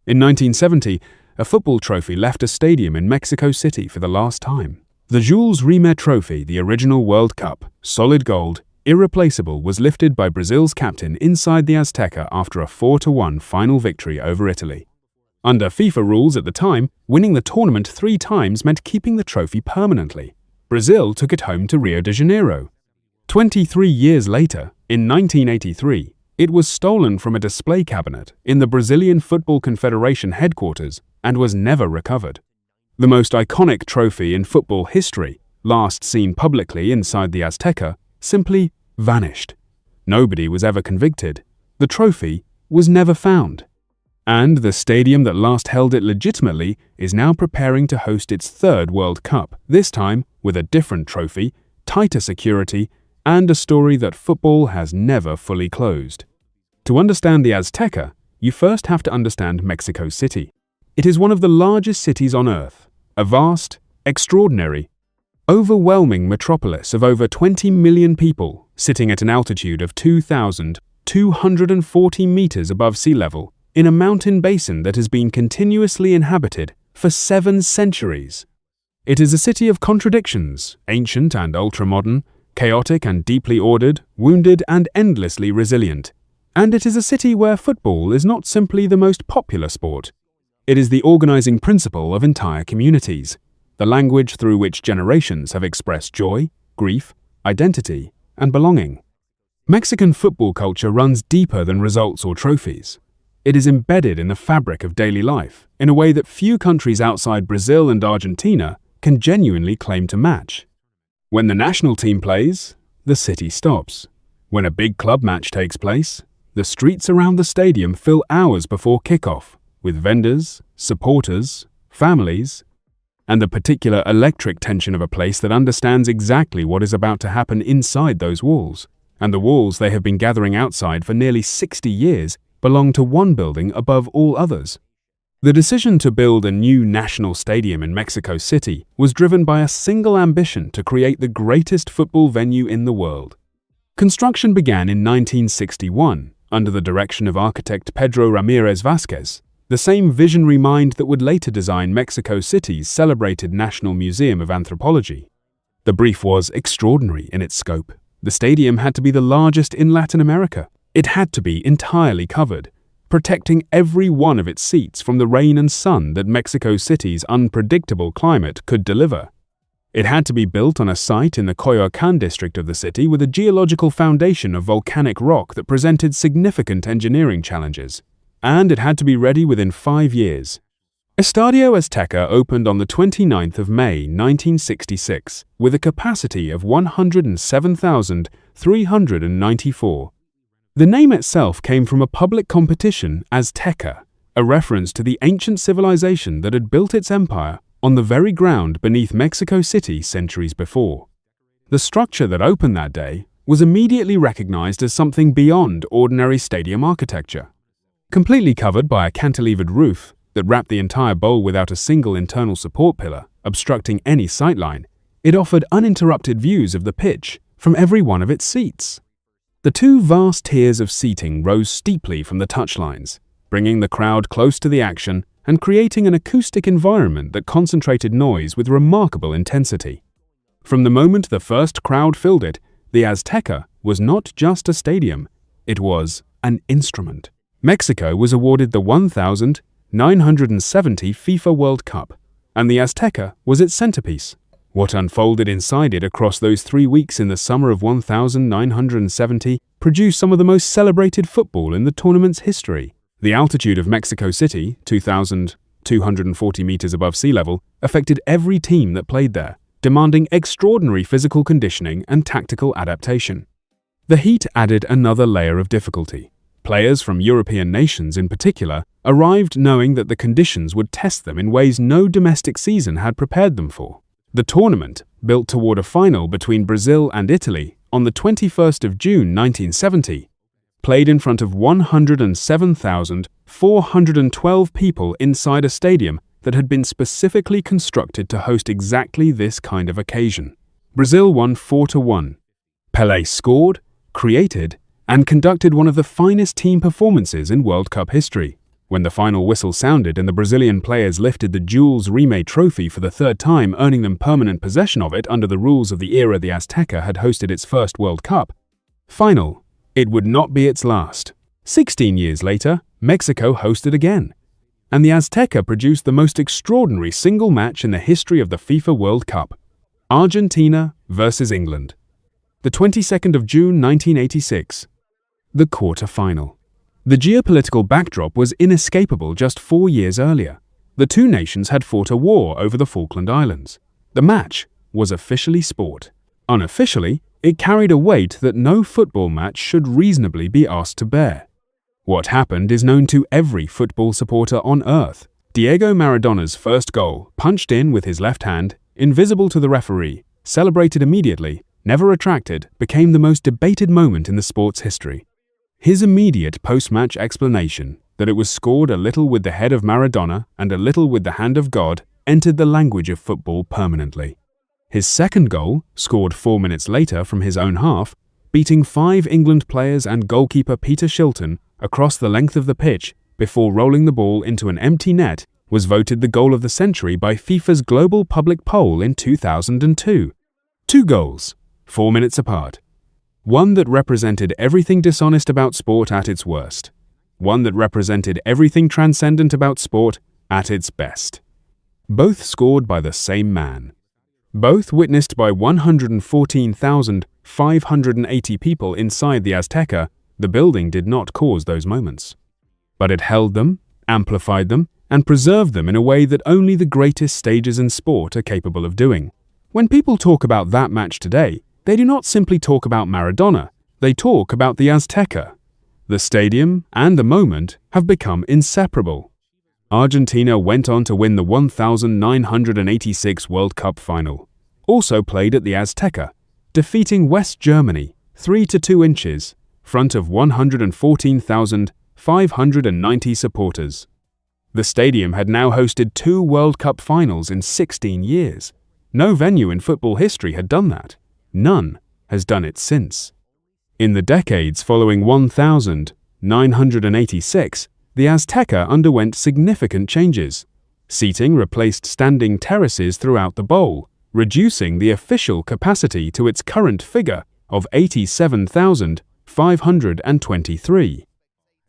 In 1970, a football trophy left a stadium in Mexico City for the last time. The Jules Rimet Trophy, the original World Cup, solid gold, irreplaceable, was lifted by Brazil's captain inside the Azteca after a 4-1 final victory over Italy. Under FIFA rules at the time, winning the tournament 3 times meant keeping the trophy permanently. Brazil took it home to Rio de Janeiro. 23 years later, in 1983, it was stolen from a display cabinet in the Brazilian Football Confederation headquarters and was never recovered. The most iconic trophy in football history, last seen publicly inside the Azteca, simply vanished. Nobody was ever convicted. The trophy was never found. And the stadium that last held it legitimately is now preparing to host its 3rd World Cup, this time with a different trophy, tighter security, and a story that football has never fully closed. To understand the Azteca, you first have to understand Mexico City. It is one of the largest cities on Earth, a vast, extraordinary, overwhelming metropolis of over 20 million people, sitting at an altitude of 2,240 meters above sea level, in a mountain basin that has been continuously inhabited for 7 centuries. It is a city of contradictions, ancient and ultramodern, chaotic and deeply ordered, wounded and endlessly resilient. And it is a city where football is not simply the most popular sport. It is the organizing principle of entire communities, the language through which generations have expressed joy, grief, identity, and belonging. Mexican football culture runs deeper than results or trophies. It is embedded in the fabric of daily life in a way that few countries outside Brazil and Argentina can genuinely claim to match. When the national team plays, the city stops. When a big club match takes place, the streets around the stadium fill hours before kickoff, with vendors, supporters, families, and the particular electric tension of a place that understands exactly what is about to happen inside those walls. And the walls they have been gathering outside for nearly 60 years belong to one building above all others. The decision to build a new national stadium in Mexico City was driven by a single ambition to create the greatest football venue in the world. Construction began in 1961 under the direction of architect Pedro Ramirez Vázquez, the same visionary mind that would later design Mexico City's celebrated National Museum of Anthropology. The brief was extraordinary in its scope. The stadium had to be the largest in Latin America. It had to be entirely covered, protecting every one of its seats from the rain and sun that Mexico City's unpredictable climate could deliver. It had to be built on a site in the Coyoacán district of the city with a geological foundation of volcanic rock that presented significant engineering challenges. And it had to be ready within 5 years. Estadio Azteca opened on the 29th of May 1966 with a capacity of 107,394. The name itself came from a public competition, Azteca, a reference to the ancient civilization that had built its empire on the very ground beneath Mexico City centuries before. The structure that opened that day was immediately recognized as something beyond ordinary stadium architecture. Completely covered by a cantilevered roof that wrapped the entire bowl without a single internal support pillar, obstructing any sightline, it offered uninterrupted views of the pitch from every one of its seats. The 2 vast tiers of seating rose steeply from the touchlines, bringing the crowd close to the action and creating an acoustic environment that concentrated noise with remarkable intensity. From the moment the first crowd filled it, the Azteca was not just a stadium, it was an instrument. Mexico was awarded the 1970 FIFA World Cup, and the Azteca was its centerpiece. What unfolded inside it across those 3 weeks in the summer of 1970 produced some of the most celebrated football in the tournament's history. The altitude of Mexico City, 2,240 meters above sea level, affected every team that played there, demanding extraordinary physical conditioning and tactical adaptation. The heat added another layer of difficulty. Players from European nations in particular arrived knowing that the conditions would test them in ways no domestic season had prepared them for. The tournament, built toward a final between Brazil and Italy on the 21st of June 1970, played in front of 107,412 people inside a stadium that had been specifically constructed to host exactly this kind of occasion. Brazil won 4-1. Pelé scored, created, and conducted one of the finest team performances in World Cup history. When the final whistle sounded and the Brazilian players lifted the Jules Rimet Trophy for the third time, earning them permanent possession of it under the rules of the era the Azteca had hosted its first World Cup. Final. It would not be its last. 16 years later, Mexico hosted again. And the Azteca produced the most extraordinary single match in the history of the FIFA World Cup. Argentina versus England. The 22nd of June 1986. The quarter-final. The geopolitical backdrop was inescapable just 4 years earlier. The two nations had fought a war over the Falkland Islands. The match was officially sport. Unofficially, it carried a weight that no football match should reasonably be asked to bear. What happened is known to every football supporter on earth. Diego Maradona's first goal, punched in with his left hand, invisible to the referee, celebrated immediately, never retracted, became the most debated moment in the sport's history. His immediate post-match explanation, that it was scored a little with the head of Maradona and a little with the hand of God, entered the language of football permanently. His second goal, scored 4 minutes later from his own half, beating 5 England players and goalkeeper Peter Shilton across the length of the pitch before rolling the ball into an empty net, was voted the goal of the century by FIFA's global public poll in 2002. 2 goals, 4 minutes apart. One that represented everything dishonest about sport at its worst. One that represented everything transcendent about sport at its best. Both scored by the same man. Both witnessed by 114,580 people inside the Azteca. The building did not cause those moments. But it held them, amplified them, and preserved them in a way that only the greatest stages in sport are capable of doing. When people talk about that match today, they do not simply talk about Maradona, they talk about the Azteca. The stadium and the moment have become inseparable. Argentina went on to win the 1986 World Cup final, also played at the Azteca, defeating West Germany 3-2 inches, front of 114,590 supporters. The stadium had now hosted 2 World Cup finals in 16 years. No venue in football history had done that. None has done it since. In the decades following 1986, the Azteca underwent significant changes. Seating replaced standing terraces throughout the bowl, reducing the official capacity to its current figure of 87,523.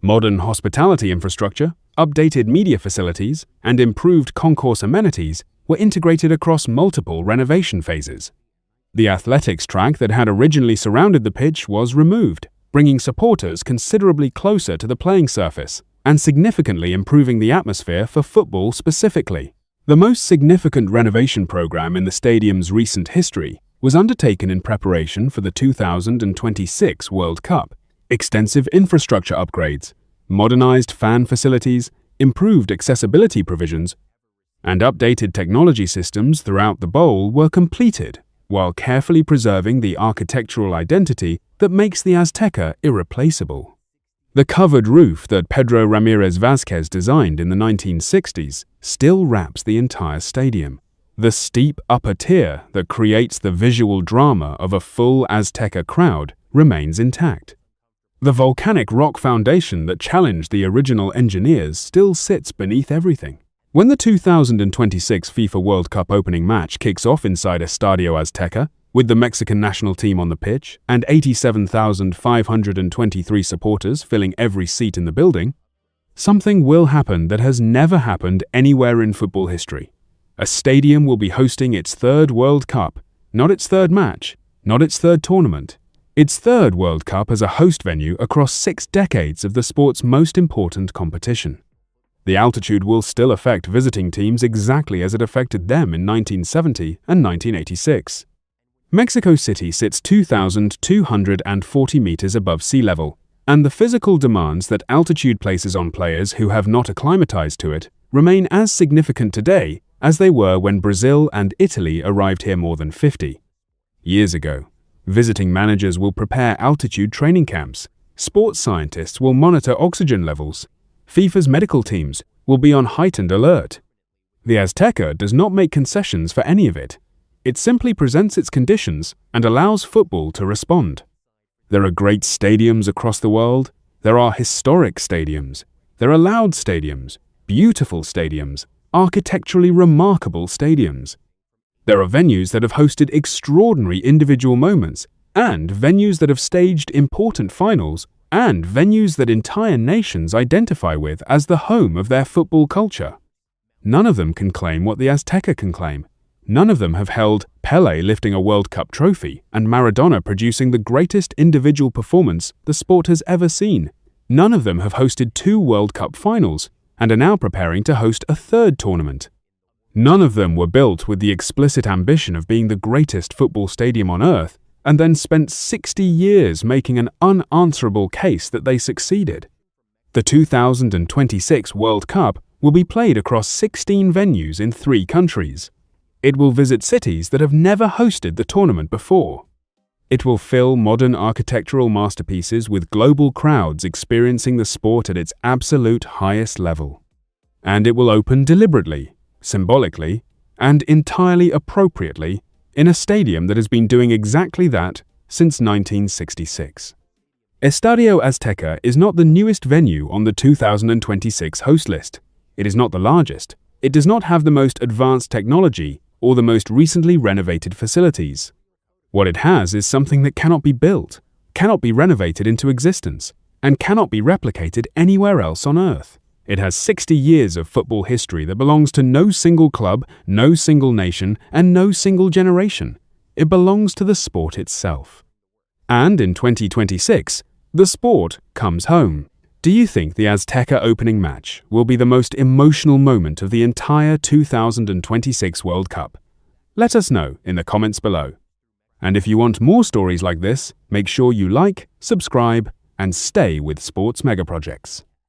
Modern hospitality infrastructure, updated media facilities, and improved concourse amenities were integrated across multiple renovation phases. The athletics track that had originally surrounded the pitch was removed, bringing supporters considerably closer to the playing surface and significantly improving the atmosphere for football specifically. The most significant renovation program in the stadium's recent history was undertaken in preparation for the 2026 World Cup. Extensive infrastructure upgrades, modernized fan facilities, improved accessibility provisions, and updated technology systems throughout the bowl were completed, while carefully preserving the architectural identity that makes the Azteca irreplaceable. The covered roof that Pedro Ramirez Vázquez designed in the 1960s still wraps the entire stadium. The steep upper tier that creates the visual drama of a full Azteca crowd remains intact. The volcanic rock foundation that challenged the original engineers still sits beneath everything. When the 2026 FIFA World Cup opening match kicks off inside Estadio Azteca, with the Mexican national team on the pitch and 87,523 supporters filling every seat in the building, something will happen that has never happened anywhere in football history. A stadium will be hosting its 3rd World Cup, not its 3rd match, not its 3rd tournament, its 3rd World Cup as a host venue across 6 decades of the sport's most important competition. The altitude will still affect visiting teams exactly as it affected them in 1970 and 1986. Mexico City sits 2,240 meters above sea level, and the physical demands that altitude places on players who have not acclimatized to it remain as significant today as they were when Brazil and Italy arrived here more than 50 years ago. Visiting managers will prepare altitude training camps, sports scientists will monitor oxygen levels, FIFA's medical teams will be on heightened alert. The Azteca does not make concessions for any of it. It simply presents its conditions and allows football to respond. There are great stadiums across the world. There are historic stadiums. There are loud stadiums, beautiful stadiums, architecturally remarkable stadiums. There are venues that have hosted extraordinary individual moments, and venues that have staged important finals, and venues that entire nations identify with as the home of their football culture. None of them can claim what the Azteca can claim. None of them have held Pelé lifting a World Cup trophy and Maradona producing the greatest individual performance the sport has ever seen. None of them have hosted 2 World Cup finals and are now preparing to host a 3rd tournament. None of them were built with the explicit ambition of being the greatest football stadium on earth and then spent 60 years making an unanswerable case that they succeeded. The 2026 World Cup will be played across 16 venues in 3 countries. It will visit cities that have never hosted the tournament before. It will fill modern architectural masterpieces with global crowds experiencing the sport at its absolute highest level. And it will open deliberately, symbolically, and entirely appropriately in a stadium that has been doing exactly that since 1966. Estadio Azteca is not the newest venue on the 2026 host list. It is not the largest. It does not have the most advanced technology or the most recently renovated facilities. What it has is something that cannot be built, cannot be renovated into existence, and cannot be replicated anywhere else on Earth. It has 60 years of football history that belongs to no single club, no single nation, and no single generation. It belongs to the sport itself. And in 2026, the sport comes home. Do you think the Azteca opening match will be the most emotional moment of the entire 2026 World Cup? Let us know in the comments below. And if you want more stories like this, make sure you like, subscribe, and stay with Sports Megaprojects.